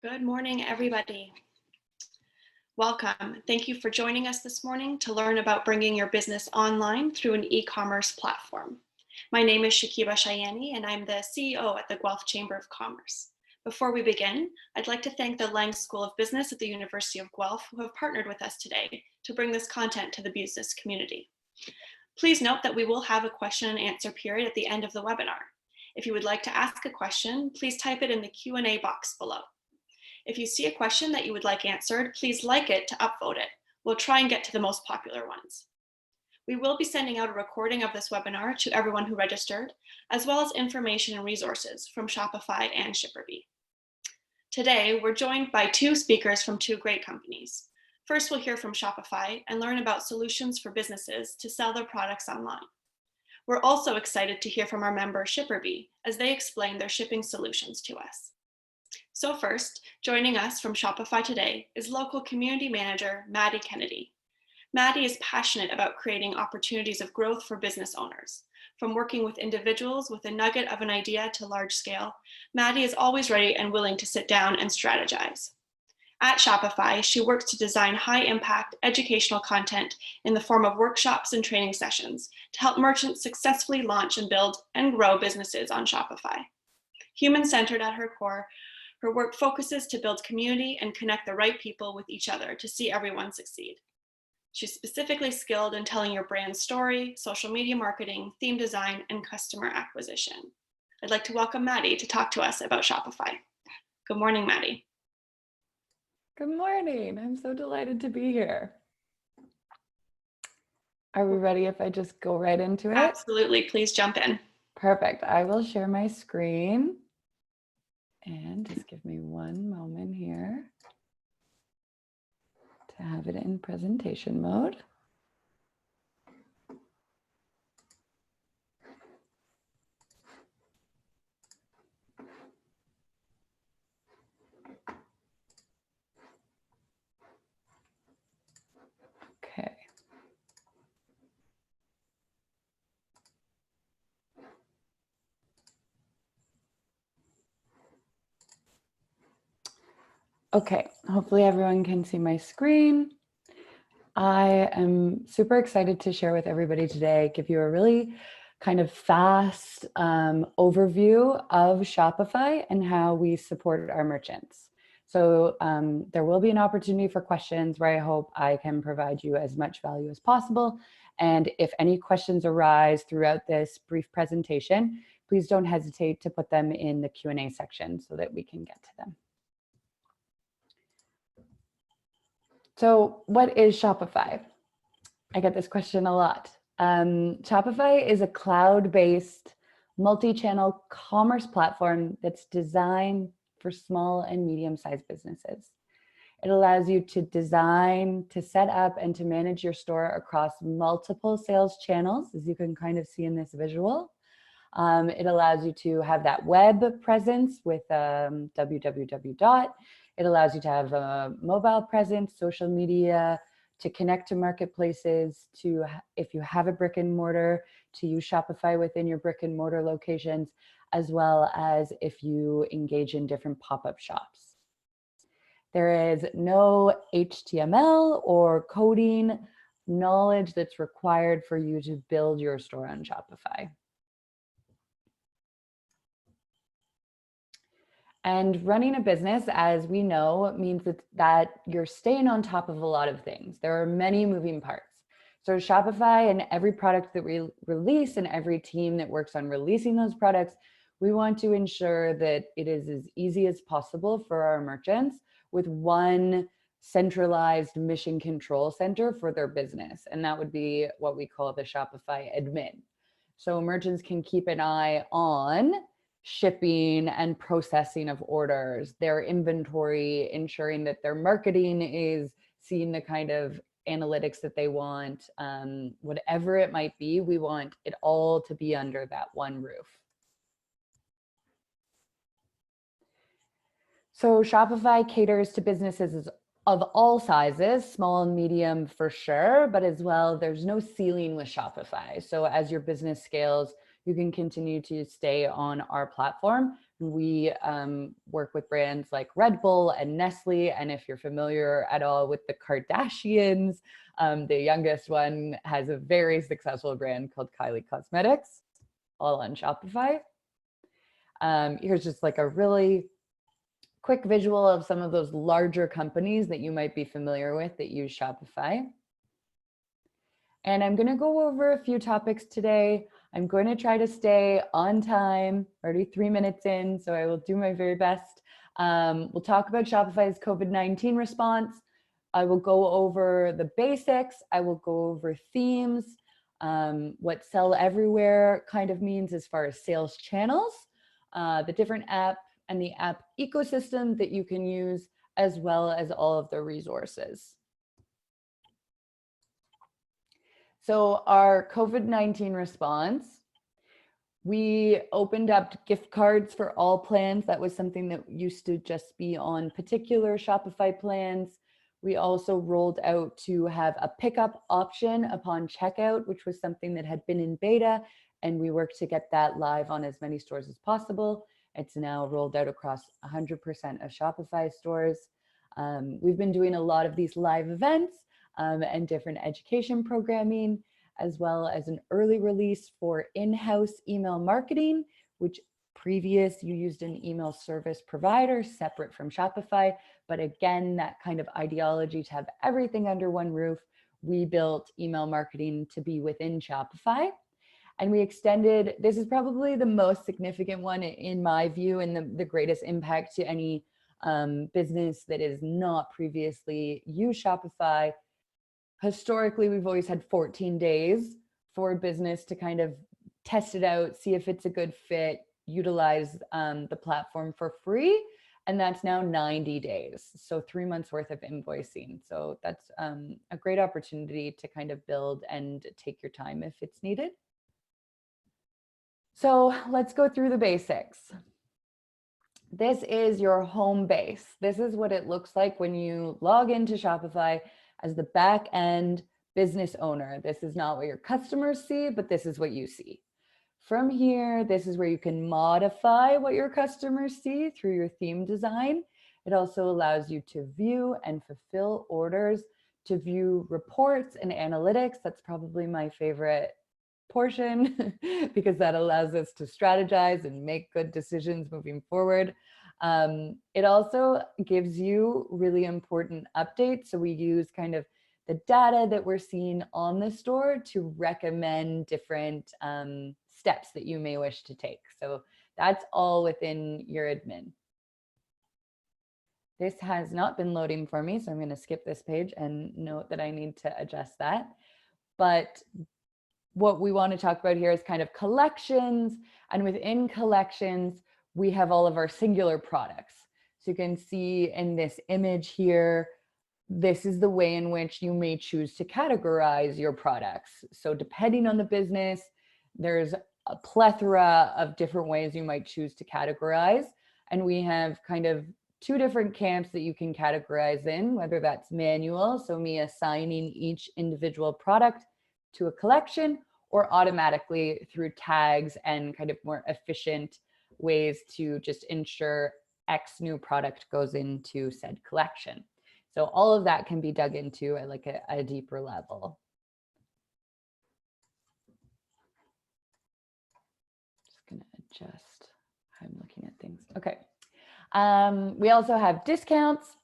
Good morning, everybody. Welcome. Thank you for joining us this morning to learn about bringing your business online through an e-commerce platform. My name is Shakiba Shayani, and I'm the CEO at the Guelph Chamber of Commerce. Before we begin, I'd like to thank the Lang School of Business at the University of Guelph who have partnered with us today to bring this content to the business community. Please note that we will have a question and answer period at the end of the webinar. If you would like to ask a question, please type it in the Q&A box below. If you see a question that you would like answered, please like it to upvote it. We'll try and get to the most popular ones. We will be sending out a recording of this webinar to everyone who registered, as well as information and resources from Shopify and ShipperBee. Today, we're joined by two speakers from two great companies. First, we'll hear from Shopify and learn about solutions for businesses to sell their products online. We're also excited to hear from our member ShipperBee as they explain their shipping solutions to us. So first, joining us from Shopify today is local community manager, Madeleine Kennedy. Maddie is passionate about creating opportunities of growth for business owners. From working with individuals with a nugget of an idea to large scale, Maddie is always ready and willing to sit down and strategize. At Shopify, she works to design high-impact educational content in the form of workshops and training sessions to help merchants successfully launch and build and grow businesses on Shopify. Human-centered at her core, her work focuses to build community and connect the right people with each other to see everyone succeed. She's specifically skilled in telling your brand's story, social media marketing, theme design, and customer acquisition. I'd like to welcome Maddie to talk to us about Shopify. Good morning, Maddie. Good morning. I'm so delighted to be here. Are we ready if I just go right into it? Absolutely. Please jump in. Perfect. I will share my screen. And just give me one moment here to have it in presentation mode. Okay. Okay, hopefully everyone can see my screen. I am super excited to share with everybody today, give you a really kind of fast overview of Shopify and how we support our merchants. So there will be an opportunity for questions where I hope I can provide you as much value as possible. And if any questions arise throughout this brief presentation, please don't hesitate to put them in the Q&A section so that we can get to them. So what is Shopify? I get this question a lot. Shopify is a cloud-based multi-channel commerce platform that's designed for small and medium-sized businesses. It allows you to design, to set up, and to manage your store across multiple sales channels, as you can kind of see in this visual. It allows you to have that web presence with www. It allows you to have a mobile presence, social media, to connect to marketplaces, to, if you have a brick and mortar, to use Shopify within your brick and mortar locations, as well as if you engage in different pop-up shops. There is no HTML or coding knowledge that's required for you to build your store on Shopify. And running a business, as we know, means that you're staying on top of a lot of things. There are many moving parts. So Shopify and every product that we release and every team that works on releasing those products, we want to ensure that it is as easy as possible for our merchants with one centralized mission control center for their business. And that would be what we call the Shopify admin. So merchants can keep an eye on shipping and processing of orders, their inventory, ensuring that their marketing is seeing the kind of analytics that they want, whatever it might be, we want it all to be under that one roof. So Shopify caters to businesses of all sizes, small and medium for sure, but as well, there's no ceiling with Shopify. So as your business scales, you can continue to stay on our platform We work with brands like Red Bull and Nestle. And if you're familiar at all with the Kardashians, the youngest one has a very successful brand called Kylie Cosmetics, all on Shopify. Here's just like a really quick visual of some of those larger companies that you might be familiar with that use Shopify. And I'm going to go over a few topics today. I'm going to try to stay on time, already 3 minutes in, so I will do my very best. We'll talk about Shopify's COVID-19 response. I will go over the basics. I will go over themes, what sell everywhere kind of means as far as sales channels, the different app and the app ecosystem that you can use, as well as all of the resources. So our COVID-19 response, we opened up gift cards for all plans. That was something that used to just be on particular Shopify plans. We also rolled out to have a pickup option upon checkout, which was something that had been in beta, and we worked to get that live on as many stores as possible. It's now rolled out across 100% of Shopify stores. We've been doing a lot of these live events and different education programming, as well as an early release for in-house email marketing, which previous you used an email service provider separate from Shopify. But again, that kind of ideology to have everything under one roof, we built email marketing to be within Shopify. And we extended, this is probably the most significant one in my view, and the greatest impact to any business that is not previously used Shopify. Historically, we've always had 14 days for a business to kind of test it out, see if it's a good fit, utilize the platform for free. And that's now 90 days. So 3 months worth of invoicing. So that's a great opportunity to kind of build and take your time if it's needed. So let's go through the basics. This is your home base. This is what it looks like when you log into Shopify as the back end business owner. This is not what your customers see, but this is what you see. From here, this is where you can modify what your customers see through your theme design. It also allows you to view and fulfill orders, to view reports and analytics. That's probably my favorite portion because that allows us to strategize and make good decisions moving forward. It also gives you really important updates. So we use kind of the data that we're seeing on the store to recommend different steps that you may wish to take. So that's all within your admin. This has not been loading for me, so I'm going to skip this page and note that I need to adjust that. But what we want to talk about here is kind of collections, and within collections, we have all of our singular products. So you can see in this image here, this is the way in which you may choose to categorize your products. So depending on the business, there's a plethora of different ways you might choose to categorize. And we have kind of two different camps that you can categorize in, whether that's manual, so me assigning each individual product to a collection, or automatically through tags and kind of more efficient ways to just ensure X new product goes into said collection. So all of that can be dug into at like a deeper level. Just gonna adjust how I'm looking at things. Okay. We also have discounts,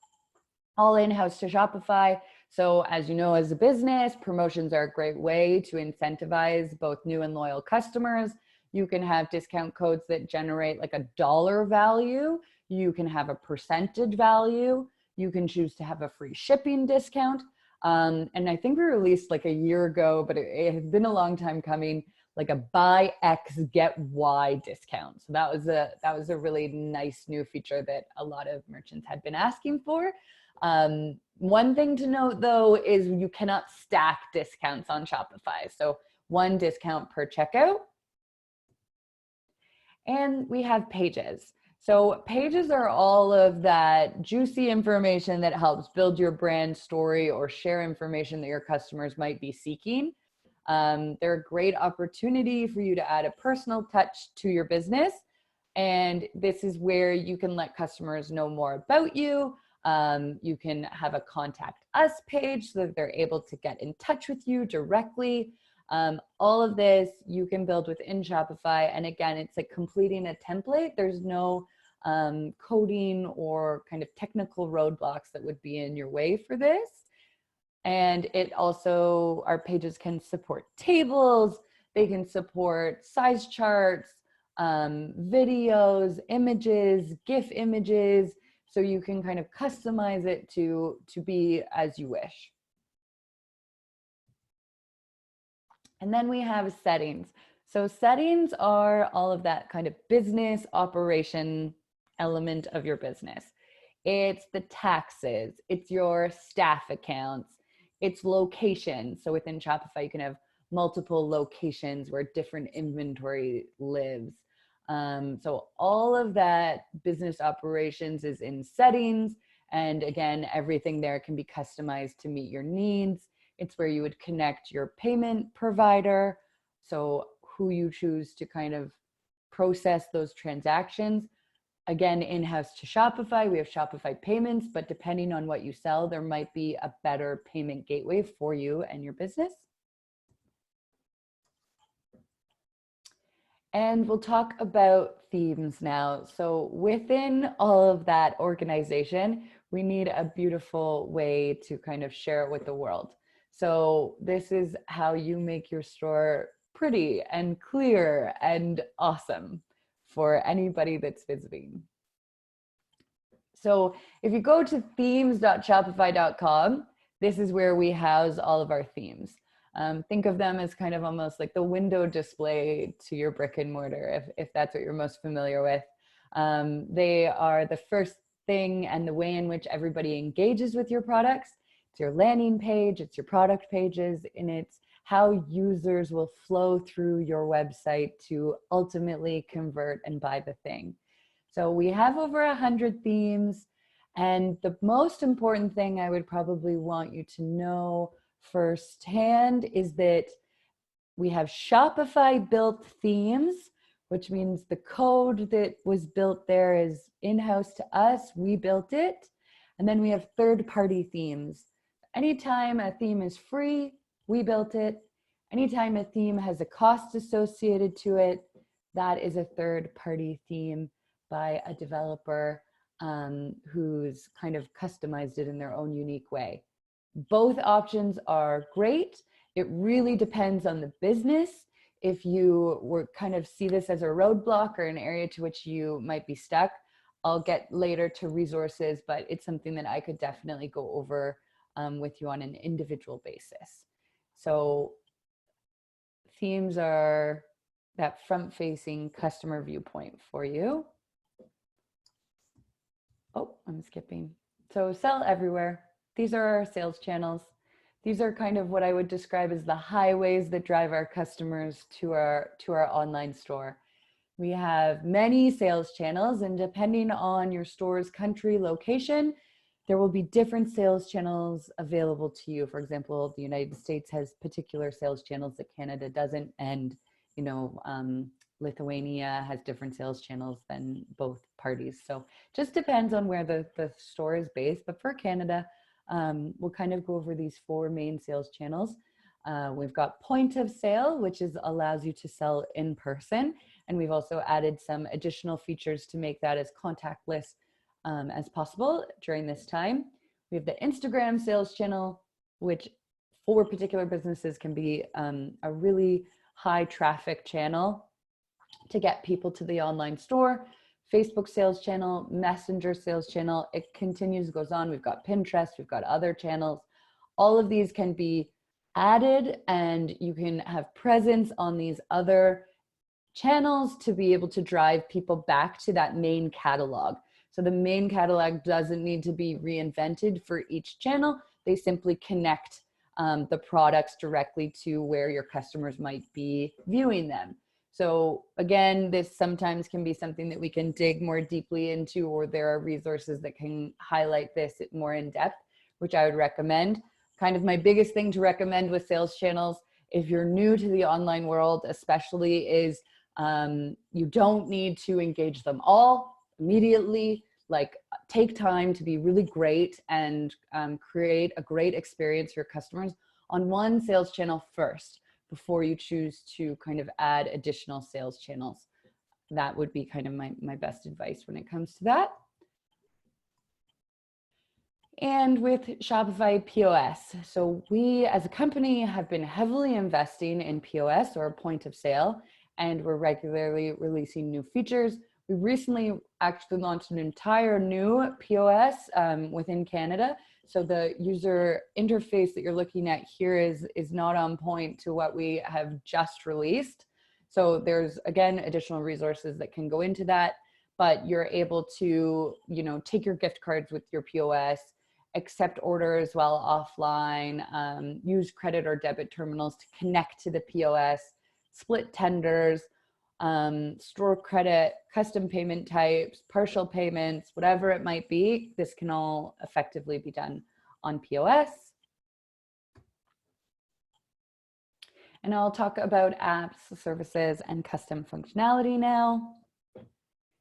all in-house to Shopify. So as you know, as a business, promotions are a great way to incentivize both new and loyal customers. You can have discount codes that generate like a dollar value. You can have a percentage value. You can choose to have a free shipping discount. And I think we released like a year ago, but it has been a long time coming, like a buy X, get Y discount. So that was a really nice new feature that a lot of merchants had been asking for. One thing to note though is you cannot stack discounts on Shopify. So one discount per checkout. And we have pages. So pages are all of that juicy information that helps build your brand story or share information that your customers might be seeking. They're a great opportunity for you to add a personal touch to your business And this is where you can let customers know more about you. You can have a contact us page so that they're able to get in touch with you directly. All of this you can build within Shopify. And again, it's like completing a template. There's no coding or kind of technical roadblocks that would be in your way for this. And it also, our pages can support tables, they can support size charts, videos, images, GIF images, so you can kind of customize it to be as you wish. And then we have settings. So settings are all of that kind of business operation element of your business. It's the taxes, it's your staff accounts, it's location. So within Shopify, you can have multiple locations where different inventory lives. So all of that business operations is in settings. And again, everything there can be customized to meet your needs. It's where you would connect your payment provider. So who you choose to kind of process those transactions. Again, in-house to Shopify, we have Shopify Payments, but depending on what you sell, there might be a better payment gateway for you and your business. And we'll talk about themes now. So within all of that organization, we need a beautiful way to kind of share it with the world. So this is how you make your store pretty and clear and awesome for anybody that's visiting. So if you go to themes.shopify.com, this is where we house all of our themes. Think of them as kind of almost like the window display to your brick and mortar, if that's what you're most familiar with. They are the first thing and the way in which everybody engages with your products. It's your landing page, it's your product pages, and it's how users will flow through your website to ultimately convert and buy the thing. So we have over 100 themes, and the most important thing I would probably want you to know firsthand is that we have Shopify built themes, which means the code that was built there is in-house to us, we built it. And then we have third-party themes. Anytime a theme is free, we built it. Anytime a theme has a cost associated to it, that is a third-party theme by a developer who's kind of customized it in their own unique way. Both options are great. It really depends on the business. If you were kind of see this as a roadblock or an area to which you might be stuck, I'll get later to resources, but it's something that I could definitely go over with you on an individual basis. So themes are that front-facing customer viewpoint for you. Oh, I'm skipping. So sell everywhere. These are our sales channels. These are kind of what I would describe as the highways that drive our customers to our online store. We have many sales channels, and depending on your store's country location, there will be different sales channels available to you. For example, the United States has particular sales channels that Canada doesn't, and Lithuania has different sales channels than both parties. So just depends on where the store is based. But for Canada, we'll kind of go over these 4 main sales channels. We've got point of sale, which allows you to sell in person. And we've also added some additional features to make that as contactless as possible during this time. We have the Instagram sales channel, which for particular businesses can be a really high traffic channel to get people to the online store. Facebook sales channel, Messenger sales channel, it continues, goes on. We've got Pinterest, we've got other channels. All of these can be added, and you can have presence on these other channels to be able to drive people back to that main catalog. So the main catalog doesn't need to be reinvented for each channel. They simply connect the products directly to where your customers might be viewing them. So again, this sometimes can be something that we can dig more deeply into, or there are resources that can highlight this more in depth, which I would recommend. Kind of my biggest thing to recommend with sales channels, if you're new to the online world especially, is You don't need to engage them all immediately. Like, take time to be really great and create a great experience for your customers on one sales channel first before you choose to kind of add additional sales channels. That would be kind of my best advice when it comes to that. And with Shopify POS, so we as a company have been heavily investing in POS, or point of sale, and we're regularly releasing new features. We recently actually launched an entire new POS within Canada. So the user interface that you're looking at here is not on point to what we have just released. So there's, again, additional resources that can go into that, but you're able to, take your gift cards with your POS, accept orders while offline, use credit or debit terminals to connect to the POS, split tenders, store credit, custom payment types, partial payments, whatever it might be. This can all effectively be done on POS. And I'll talk about apps, services, and custom functionality now.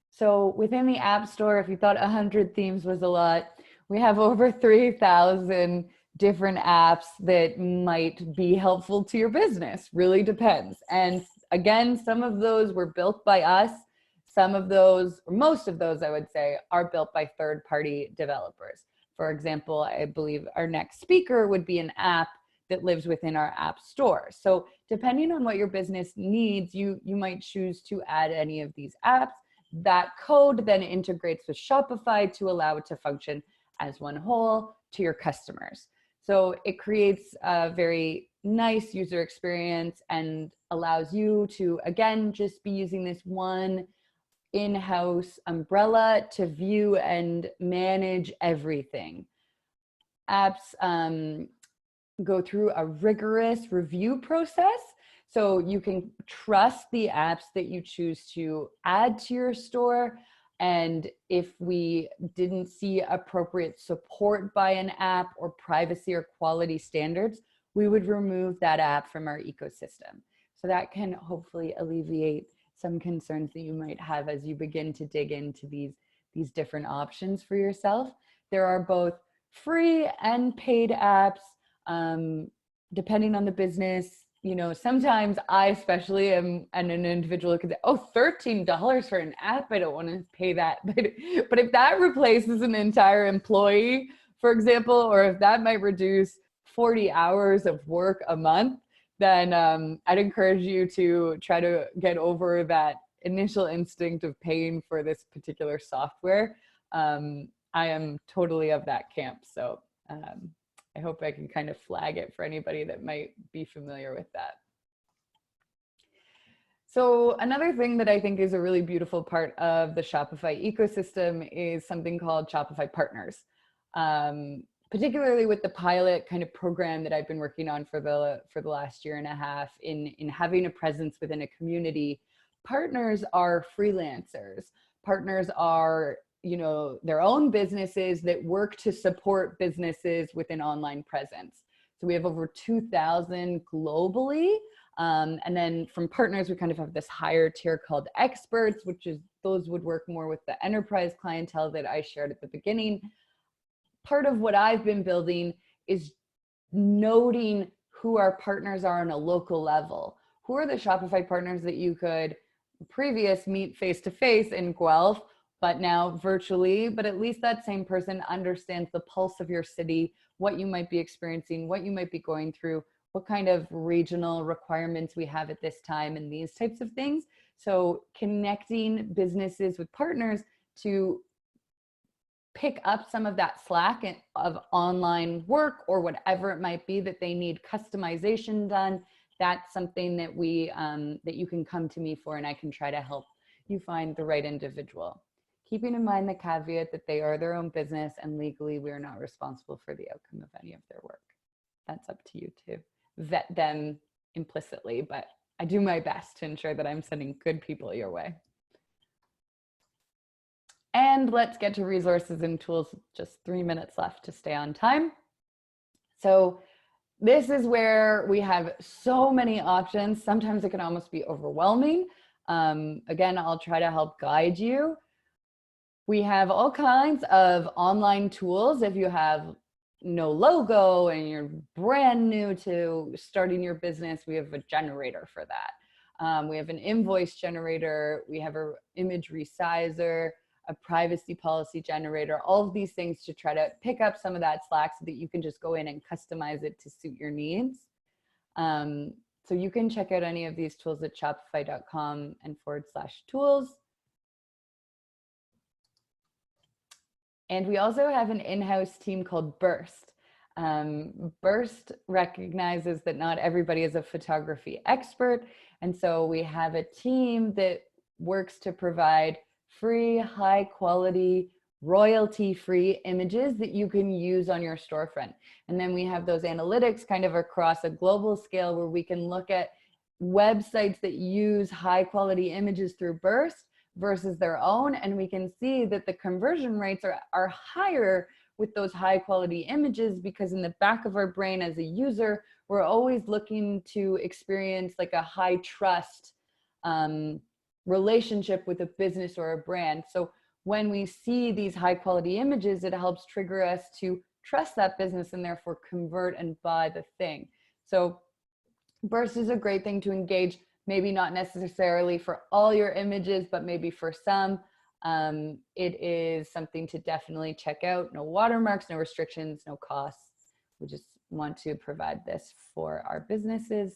So within the App Store, if you thought 100 themes was a lot, we have over 3,000 different apps that might be helpful to your business. Really depends. And again, some of those were built by us. Some of those, or most of those, I would say, are built by third-party developers. For example, I believe our next speaker would be an app that lives within our app store. So depending on what your business needs, you might choose to add any of these apps. That code then integrates with Shopify to allow it to function as one whole to your customers. So it creates a very nice user experience and allows you to, again, just be using this one in-house umbrella to view and manage everything. Apps go through a rigorous review process, so you can trust the apps that you choose to add to your store. And if we didn't see appropriate support by an app or privacy or quality standards, we would remove that app from our ecosystem. So that can hopefully alleviate some concerns that you might have as you begin to dig into these different options for yourself. There are both free and paid apps, depending on the business. Sometimes I especially am an individual who could say, oh, $13 for an app, I don't want to pay that. But if that replaces an entire employee, for example, or if that might reduce 40 hours of work a month, then I'd encourage you to try to get over that initial instinct of paying for this particular software. I am totally of that camp. So I hope I can kind of flag it for anybody that might be familiar with that. So another thing that I think is a really beautiful part of the Shopify ecosystem is something called Shopify Partners. Particularly with the pilot kind of program that I've been working on for the last year and a half in having a presence within a community. Partners are freelancers. Partners are their own businesses that work to support businesses with an online presence. So we have over 2,000 globally. And then from partners, we kind of have this higher tier called experts, those would work more with the enterprise clientele that I shared at the beginning. Part of what I've been building is noting who our partners are on a local level. Who are the Shopify partners that you could meet face-to-face in Guelph, but now virtually, but at least that same person understands the pulse of your city, what you might be experiencing, what you might be going through, what kind of regional requirements we have at this time, and these types of things. So connecting businesses with partners to pick up some of that slack of online work or whatever it might be that they need customization done. That's something that that you can come to me for, and I can try to help you find the right individual. Keeping in mind the caveat that they are their own business and legally we are not responsible for the outcome of any of their work. That's up to you to vet them implicitly, but I do my best to ensure that I'm sending good people your way. And let's get to resources and tools. Just 3 minutes left to stay on time. So this is where we have so many options. Sometimes it can almost be overwhelming. Again, I'll try to help guide you. We have all kinds of online tools. If you have no logo and you're brand new to starting your business, we have a generator for that. We have an invoice generator. We have an image resizer, a privacy policy generator, all of these things to try to pick up some of that slack so that you can just go in and customize it to suit your needs. So you can check out any of these tools at shopify.com and /tools. And we also have an in-house team called Burst. Burst recognizes that not everybody is a photography expert. And so we have a team that works to provide free, high quality, royalty-free images that you can use on your storefront. And then we have those analytics kind of across a global scale where we can look at websites that use high quality images through Burst versus their own. And we can see that the conversion rates are higher with those high quality images, because in the back of our brain as a user, we're always looking to experience like a high trust relationship with a business or a brand. So when we see these high quality images, it helps trigger us to trust that business and therefore convert and buy the thing. So Burst is a great thing to engage, maybe not necessarily for all your images, but maybe for some. It is something to definitely check out. No watermarks, no restrictions, no costs. We just want to provide this for our businesses.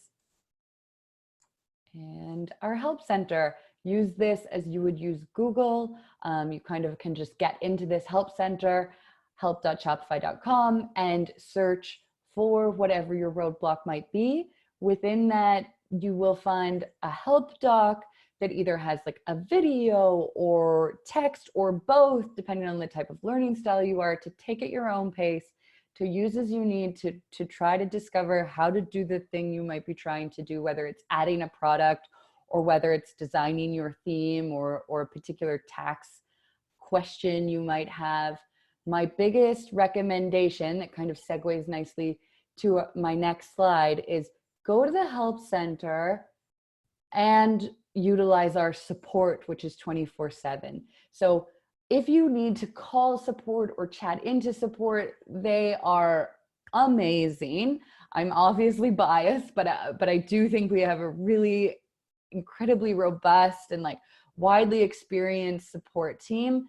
And our help center, use this as you would use Google. You kind of can just get into this help center, help.shopify.com, and search for whatever your roadblock might be. Within that, you will find a help doc that either has like a video or text or both, depending on the type of learning style you are, to take at your own pace, to use as you need to try to discover how to do the thing you might be trying to do, whether it's adding a product or whether it's designing your theme or a particular tax question you might have. My biggest recommendation that kind of segues nicely to my next slide is go to the help center and utilize our support, which is 24/7. So if you need to call support or chat into support, they are amazing. I'm obviously biased, but I do think we have a really incredibly robust and like widely experienced support team.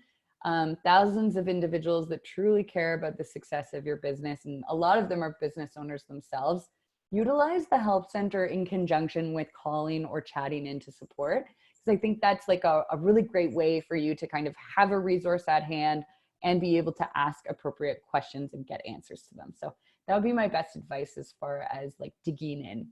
Thousands of individuals that truly care about the success of your business, and a lot of them are business owners themselves. Utilize the help center in conjunction with calling or chatting into support, because I think that's like a really great way for you to kind of have a resource at hand and be able to ask appropriate questions and get answers to them. So that would be my best advice as far as like digging in.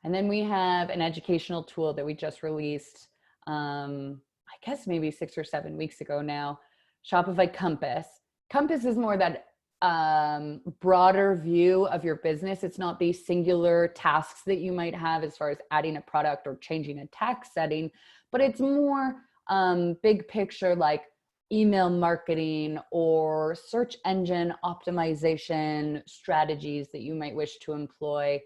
And then we have an educational tool that we just released, I guess maybe 6 or 7 weeks ago now, Shopify Compass. Compass is more that broader view of your business. It's not these singular tasks that you might have as far as adding a product or changing a tax setting, but it's more big picture, like email marketing or search engine optimization strategies that you might wish to employ,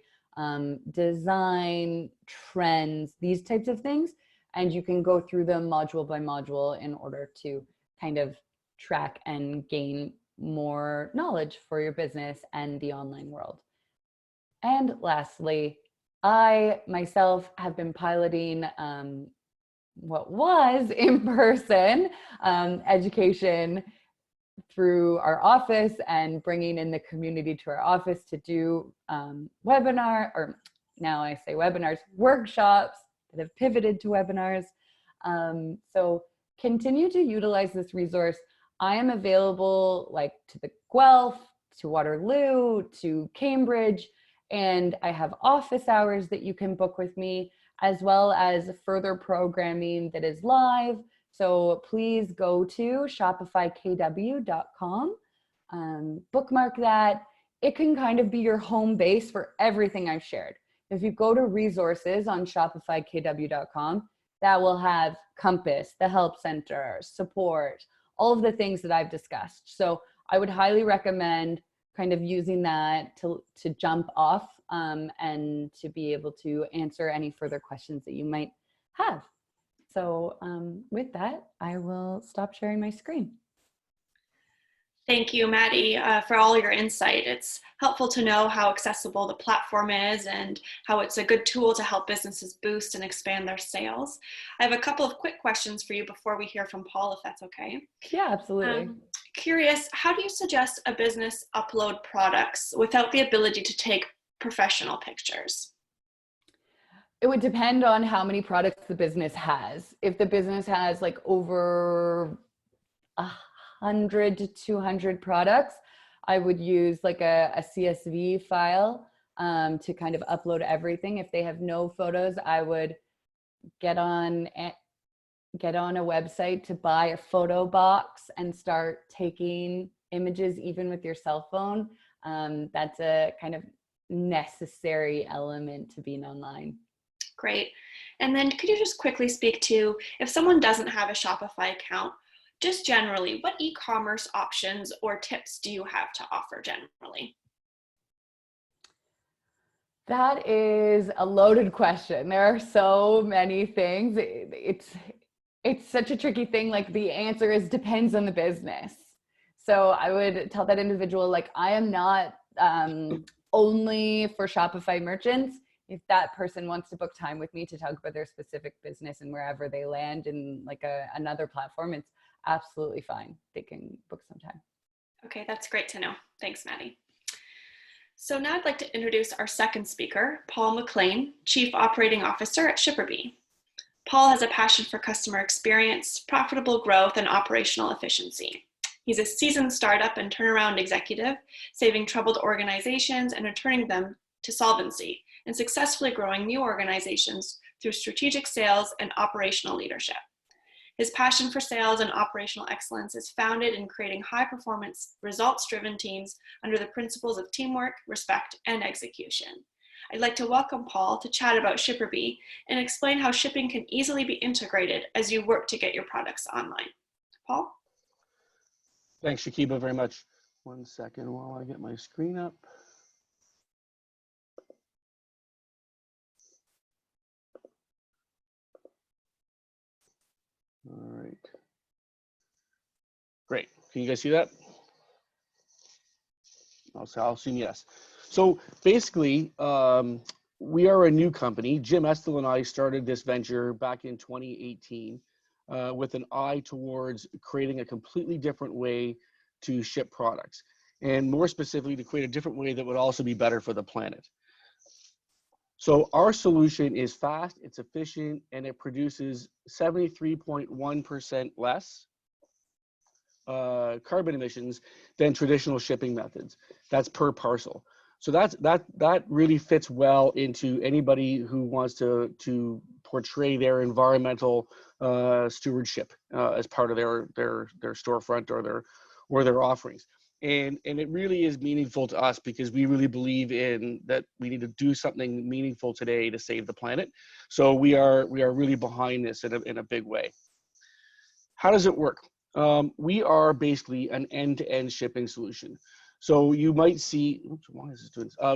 design trends, these types of things. And you can go through them module by module in order to kind of track and gain more knowledge for your business and the online world. And lastly, I myself have been piloting what was in-person education through our office and bringing in the community to our office to do webinar, or now I say webinars, workshops that have pivoted to webinars. So continue to utilize this resource. I am available like to the Guelph, to Waterloo, to Cambridge, and I have office hours that you can book with me, as well as further programming that is live. So please go to shopifykw.com, bookmark that. It can kind of be your home base for everything I've shared. If you go to resources on shopifykw.com, that will have Compass, the Help Center, support, all of the things that I've discussed. So I would highly recommend kind of using that to jump off and to be able to answer any further questions that you might have. So with that, I will stop sharing my screen. Thank you, Maddie, for all your insight. It's helpful to know how accessible the platform is and how it's a good tool to help businesses boost and expand their sales. I have a couple of quick questions for you before we hear from Paul, if that's okay. Yeah, absolutely. Curious, how do you suggest a business upload products without the ability to take professional pictures? It would depend on how many products the business has. If the business has like over 100 to 200 products, I would use like a CSV file to kind of upload everything. If they have no photos, I would get on a website to buy a photo box and start taking images even with your cell phone. That's a kind of necessary element to being online. Great. And then could you just quickly speak to, if someone doesn't have a Shopify account, just generally, what e-commerce options or tips do you have to offer generally? That is a loaded question. There are so many things. It's such a tricky thing. Like the answer is depends on the business. So I would tell that individual, like, I am not only for Shopify merchants. If that person wants to book time with me to talk about their specific business and wherever they land in like another platform, it's absolutely fine. They can book some time. Okay, that's great to know. Thanks, Maddie. So now I'd like to introduce our second speaker, Paul McLean, Chief Operating Officer at ShipperBee. Paul has a passion for customer experience, profitable growth, and operational efficiency. He's a seasoned startup and turnaround executive, saving troubled organizations and returning them to solvency, and successfully growing new organizations through strategic sales and operational leadership. His passion for sales and operational excellence is founded in creating high-performance, results-driven teams under the principles of teamwork, respect, and execution. I'd like to welcome Paul to chat about ShipperBee and explain how shipping can easily be integrated as you work to get your products online. Paul? Thanks, Shakiba, very much. 1 second while I get my screen up. All right. Great. Can you guys see that? I'll assume yes. So basically, we are a new company. Jim Estel and I started this venture back in 2018 with an eye towards creating a completely different way to ship products, and more specifically to create a different way that would also be better for the planet. So our solution is fast, it's efficient, and it produces 73.1% less carbon emissions than traditional shipping methods. That's per parcel. So that really fits well into anybody who wants to portray their environmental stewardship as part of their storefront or their offerings. And it really is meaningful to us because we really believe in that we need to do something meaningful today to save the planet. So we are really behind this in a big way. How does it work? We are basically an end-to-end shipping solution. So you might see,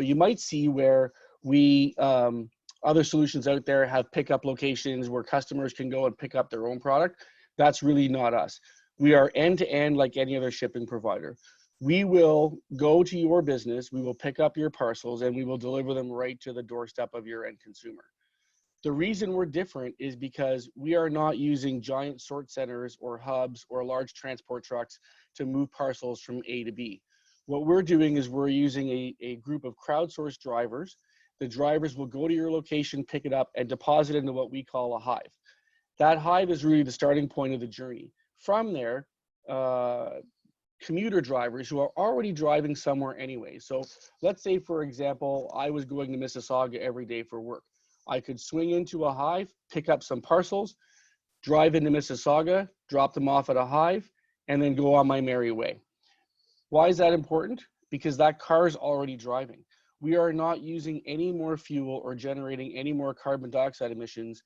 you might see where we other solutions out there have pickup locations where customers can go and pick up their own product. That's really not us. We are end-to-end like any other shipping provider. We will go to your business, we will pick up your parcels, and we will deliver them right to the doorstep of your end consumer. The reason we're different is because we are not using giant sort centers or hubs or large transport trucks to move parcels from A to B. What we're doing is we're using a group of crowdsourced drivers. The drivers will go to your location, pick it up, and deposit into what we call a hive. That hive is really the starting point of the journey. From there, commuter drivers who are already driving somewhere anyway. So let's say, for example, I was going to Mississauga every day for work. I could swing into a hive, pick up some parcels, drive into Mississauga, drop them off at a hive, and then go on my merry way. Why is that important? Because that car is already driving. We are not using any more fuel or generating any more carbon dioxide emissions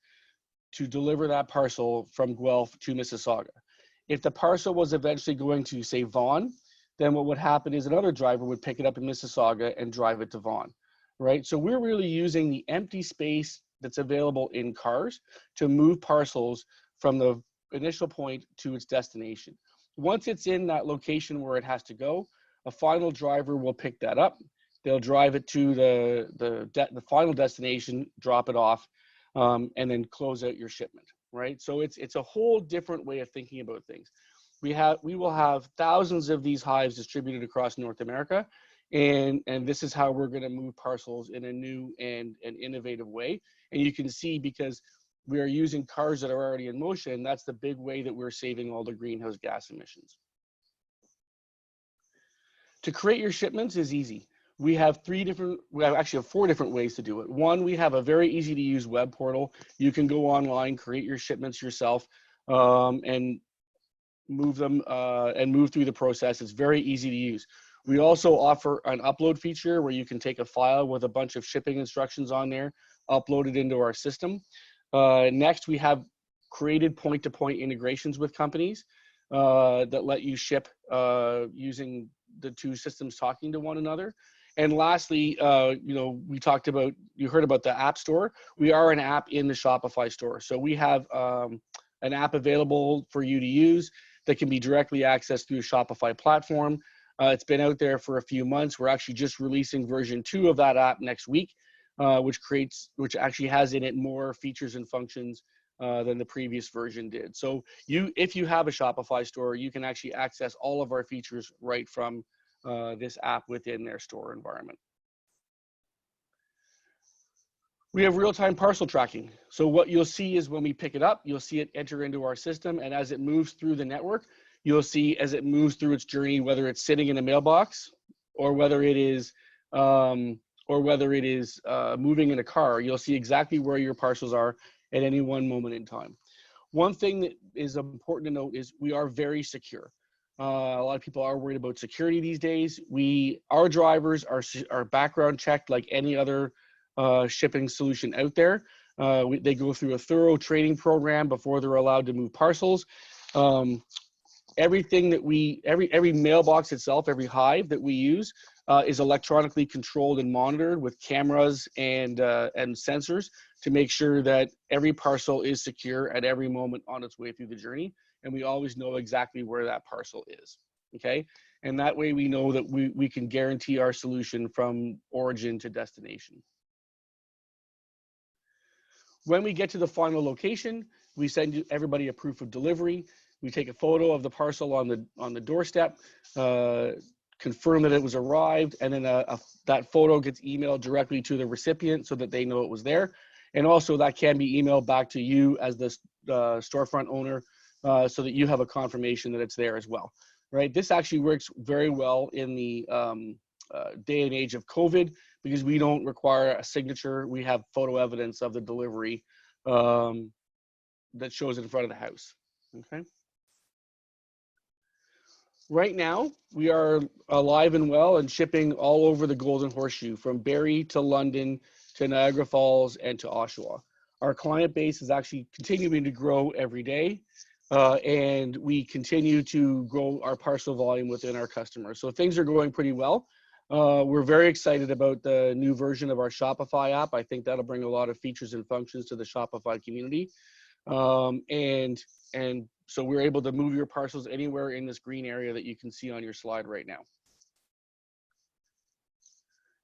to deliver that parcel from Guelph to Mississauga. If the parcel was eventually going to, say, Vaughan, then what would happen is another driver would pick it up in Mississauga and drive it to Vaughan, right? So we're really using the empty space that's available in cars to move parcels from the initial point to its destination. Once it's in that location where it has to go, a final driver will pick that up. They'll drive it to the final destination, drop it off, and then close out your shipment, right? So it's a whole different way of thinking about things. We will have thousands of these hives distributed across North America, and this is how we're going to move parcels in a new and innovative way. And you can see, because we are using cars that are already in motion, that's the big way that we're saving all the greenhouse gas emissions. To create your shipments is easy. We have actually have 4 different ways to do it. One, we have a very easy to use web portal. You can go online, create your shipments yourself, and move them and move through the process. It's very easy to use. We also offer an upload feature where you can take a file with a bunch of shipping instructions on there, upload it into our system. Next, we have created point-to-point integrations with companies that let you ship using the 2 systems talking to one another. And lastly, you heard about the App Store. We are an app in the Shopify store. So we have an app available for you to use that can be directly accessed through the Shopify platform. It's been out there for a few months. We're actually just releasing version 2 of that app next week, which actually has in it more features and functions than the previous version did. So if you have a Shopify store, you can actually access all of our features right from this app within their store environment. We have real-time parcel tracking. So what you'll see is when we pick it up, you'll see it enter into our system, and as it moves through the network, you'll see as it moves through its journey, whether it's sitting in a mailbox or whether it is moving in a car, you'll see exactly where your parcels are at any one moment in time. One thing that is important to note is we are very secure. A lot of people are worried about security these days. Our drivers are background checked like any other shipping solution out there. They go through a thorough training program before they're allowed to move parcels. Everything that every mailbox itself, every hive that we use is electronically controlled and monitored with cameras and sensors to make sure that every parcel is secure at every moment on its way through the journey. And we always know exactly where that parcel is, okay? And that way we know that we can guarantee our solution from origin to destination. When we get to the final location, we send everybody a proof of delivery. We take a photo of the parcel on the doorstep, confirm that it was arrived, and then that photo gets emailed directly to the recipient so that they know it was there. And also that can be emailed back to you as the storefront owner so that you have a confirmation that it's there as well, right? This actually works very well in the day and age of COVID because we don't require a signature. We have photo evidence of the delivery that shows it in front of the house, okay? Right now, we are alive and well and shipping all over the Golden Horseshoe, from Barrie to London to Niagara Falls and to Oshawa. Our client base is actually continuing to grow every day, and we continue to grow our parcel volume within our customers. So things are going pretty well. We're very excited about the new version of our Shopify app. I think that'll bring a lot of features and functions to the Shopify community. And so we're able to move your parcels anywhere in this green area that you can see on your slide right now.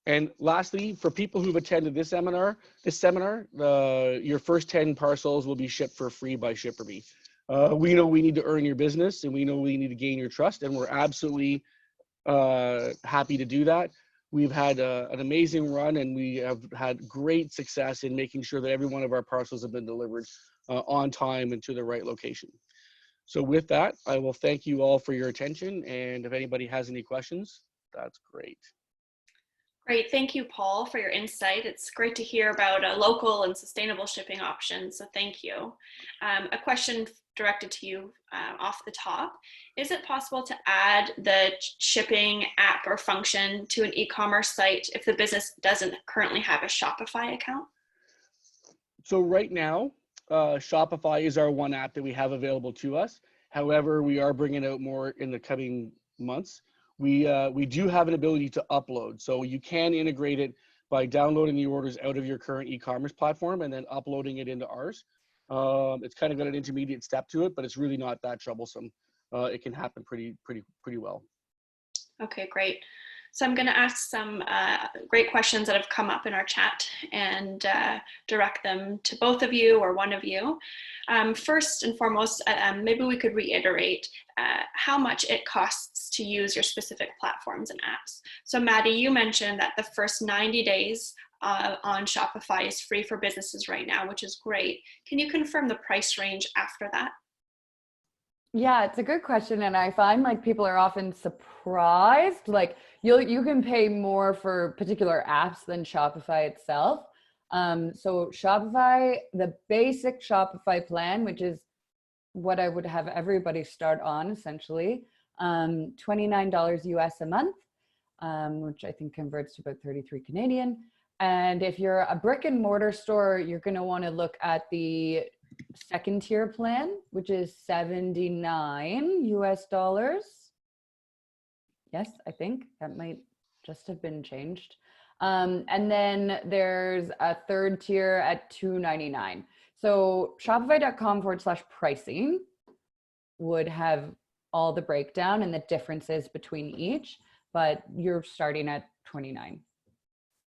And lastly, for people who've attended this seminar, your first 10 parcels will be shipped for free by ShipperBee. We know we need to earn your business, and we know we need to gain your trust, and we're absolutely happy to do that. We've had an amazing run, and we have had great success in making sure that every one of our parcels have been delivered on time and to the right location. So with that, I will thank you all for your attention, and if anybody has any questions, that's great. Great, thank you, Paul, for your insight. It's great to hear about local and sustainable shipping options, so thank you. A question directed to you off the top. Is it possible to add the shipping app or function to an e-commerce site if the business doesn't currently have a Shopify account? So right now, Shopify is our one app that we have available to us. However, we are bringing out more in the coming months. we do have an ability to upload. So you can integrate it by downloading the orders out of your current e-commerce platform and then uploading it into ours. It's kind of got an intermediate step to it, but it's really not that troublesome. It can happen pretty well. Okay, great. So I'm going to ask some great questions that have come up in our chat and direct them to both of you or one of you. First and foremost, maybe we could reiterate how much it costs to use your specific platforms and apps. So Maddie, you mentioned that the first 90 days on Shopify is free for businesses right now, which is great. Can you confirm the price range after that? Yeah, it's a good question. And I find like people are often surprised. Like you can pay more for particular apps than Shopify itself. So Shopify, the basic Shopify plan, which is what I would have everybody start on essentially, $29 US a month, which I think converts to about 33 Canadian. And if you're a brick and mortar store, you're going to want to look at the second tier plan, which is $79 US. Yes, I think that might just have been changed. And then there's a third tier at $299. So shopify.com/pricing would have all the breakdown and the differences between each, but you're starting at $29.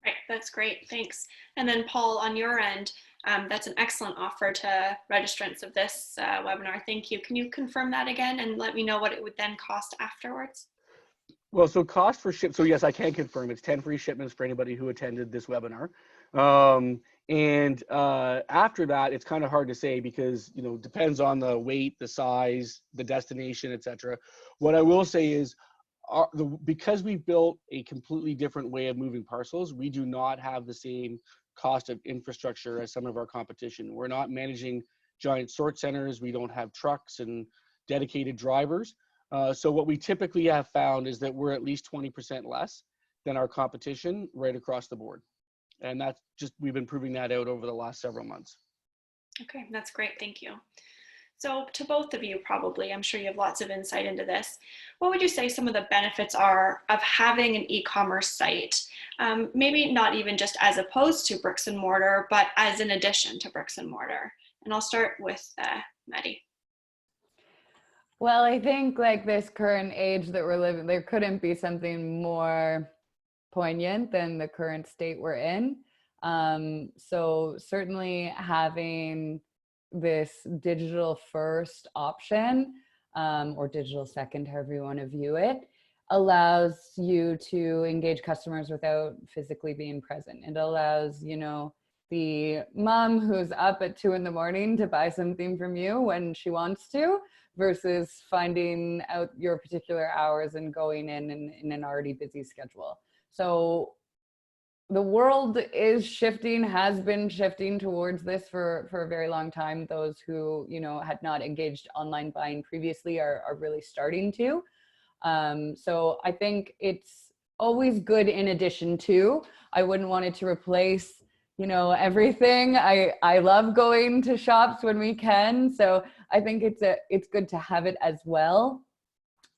Right, that's great, thanks. And then Paul, on your end, that's an excellent offer to registrants of this webinar. Thank you. Can you confirm that again and let me know what it would then cost afterwards? Well, so cost for so yes, I can confirm it's 10 free shipments for anybody who attended this webinar. After that, it's kind of hard to say because, you know, depends on the weight, the size, the destination, etc. What I will say is because we built a completely different way of moving parcels, we do not have the same cost of infrastructure as some of our competition. We're not managing giant sort centers. We don't have trucks and dedicated drivers. So what we typically have found is that we're at least 20% less than our competition right across the board. And that's just, we've been proving that out over the last several months. Okay, that's great, thank you. So to both of you probably, I'm sure you have lots of insight into this. What would you say some of the benefits are of having an e-commerce site? Maybe not even just as opposed to bricks and mortar, but as an addition to bricks and mortar. And I'll start with Maddie. Well, I think like this current age that we're living, there couldn't be something more poignant than the current state we're in. So certainly having this digital first option, or digital second, however you want to view it, allows you to engage customers without physically being present. It allows, you know, the mom who's up at 2 a.m. to buy something from you when she wants to, versus finding out your particular hours and going in an already busy schedule. So the world is shifting, has been shifting towards this for a very long time. Those who, you know, had not engaged online buying previously are really starting to. So I think it's always good in addition to. I wouldn't want it to replace, you know, everything. I love going to shops when we can. So I think it's good to have it as well.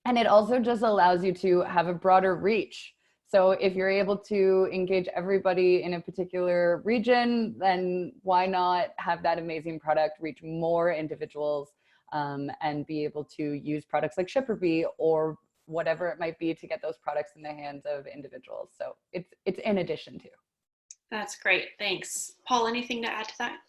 And it also just allows you to have a broader reach. So if you're able to engage everybody in a particular region, then why not have that amazing product reach more individuals, and be able to use products like ShipperBee or whatever it might be to get those products in the hands of individuals. So it's in addition to. That's great, thanks. Paul, anything to add to that?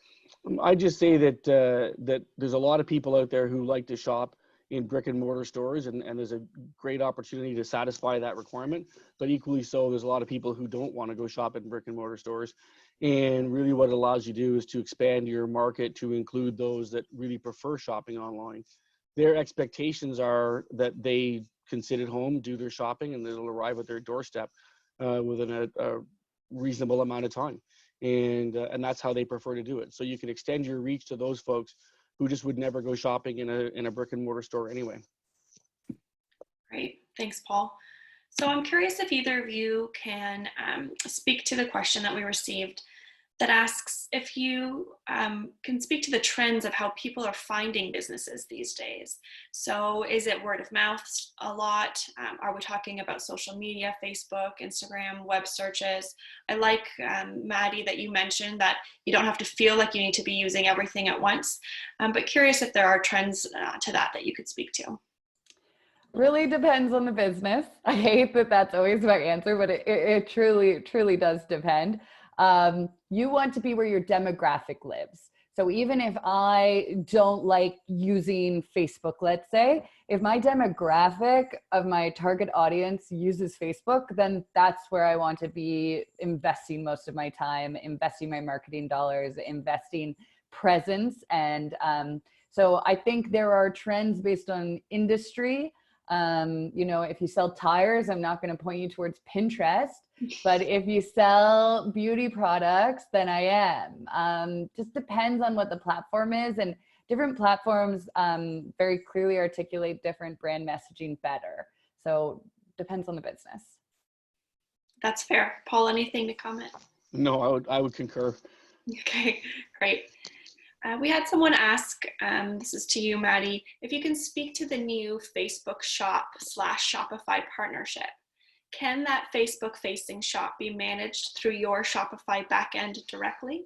I just say that that there's a lot of people out there who like to shop in brick and mortar stores, and there's a great opportunity to satisfy that requirement. But equally so, there's a lot of people who don't want to go shop in brick and mortar stores. And really what it allows you to do is to expand your market to include those that really prefer shopping online. Their expectations are that they can sit at home, do their shopping, and it'll arrive at their doorstep within a reasonable amount of time. And that's how they prefer to do it. So you can extend your reach to those folks who just would never go shopping in a brick and mortar store anyway. Great, thanks, Paul. So I'm curious if either of you can speak to the question that we received. that asks if you can speak to the trends of how people are finding businesses these days. So is it word of mouth a lot? Are we talking about social media, Facebook, Instagram, web searches? I like, Maddie, that you mentioned that you don't have to feel like you need to be using everything at once, but curious if there are trends to that you could speak to. Really depends on the business. I hate that that's always my answer, but it truly does depend. You want to be where your demographic lives. So even if I don't like using Facebook, let's say, if my demographic of my target audience uses Facebook, then that's where I want to be investing most of my time, investing my marketing dollars, investing presence. And so I think there are trends based on industry. If you sell tires, I'm not going to point you towards Pinterest, but if you sell beauty products, then I am. Just depends on what the platform is, and different platforms very clearly articulate different brand messaging better. So depends on the business. That's fair. Paul, anything to comment? No, I would concur. Okay, great. We had someone ask, this is to you, Maddie, if you can speak to the new Facebook shop/Shopify partnership. Can that Facebook-facing shop be managed through your Shopify backend directly?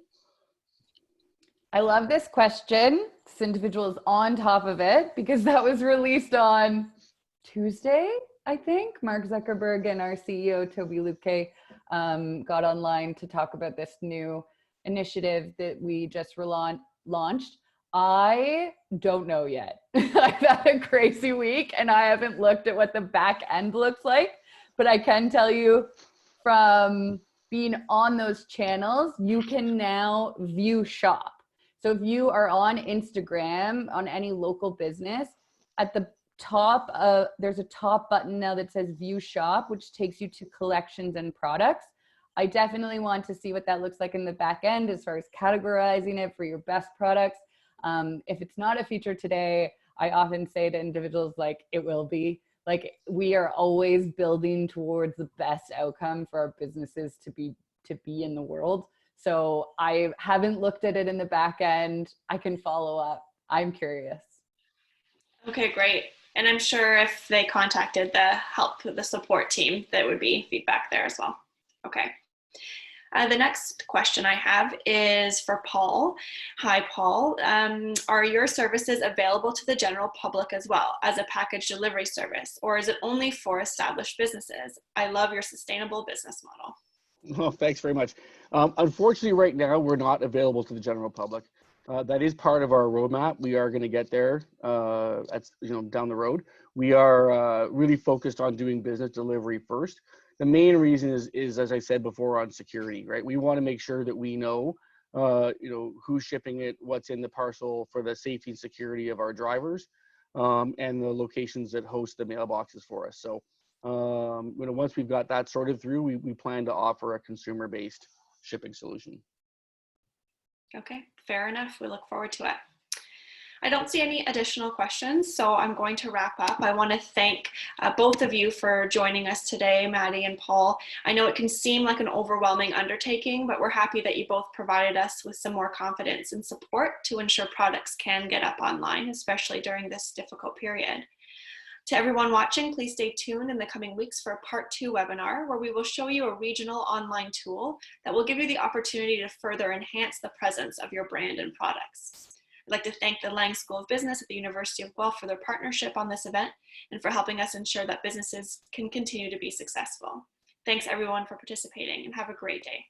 I love this question. This individual is on top of it because that was released on Tuesday, I think. Mark Zuckerberg and our CEO, Toby Luque, got online to talk about this new initiative that we just launched. I don't know yet. I've had a crazy week and I haven't looked at what the back end looks like, but I can tell you from being on those channels, you can now view shop. So if you are on Instagram, on any local business, at the top, there's a top button now that says view shop, which takes you to collections and products. I definitely want to see what that looks like in the back end as far as categorizing it for your best products. If it's not a feature today, I often say to individuals, like, it will be. Like, we are always building towards the best outcome for our businesses to be in the world. So I haven't looked at it in the back end. I can follow up. I'm curious. Okay, great. And I'm sure if they contacted the support team, there would be feedback there as well. Okay. The next question I have is for Paul. Hi, Paul. Are your services available to the general public as well as a package delivery service, or is it only for established businesses? I love your sustainable business model. Oh, thanks very much. Unfortunately, right now, we're not available to the general public. That is part of our roadmap. We are going to get there down the road. We are really focused on doing business delivery first. The main reason is, as I said before, on security, right? We want to make sure that we know, who's shipping it, what's in the parcel for the safety and security of our drivers, and the locations that host the mailboxes for us. So, once we've got that sorted through, we plan to offer a consumer-based shipping solution. Okay, fair enough. We look forward to it. I don't see any additional questions, so I'm going to wrap up. I want to thank both of you for joining us today, Maddie and Paul. I know it can seem like an overwhelming undertaking, but we're happy that you both provided us with some more confidence and support to ensure products can get up online, especially during this difficult period. To everyone watching, please stay tuned in the coming weeks for a part 2 webinar where we will show you a regional online tool that will give you the opportunity to further enhance the presence of your brand and products. I'd like to thank the Lang School of Business at the University of Guelph for their partnership on this event and for helping us ensure that businesses can continue to be successful. Thanks everyone for participating and have a great day.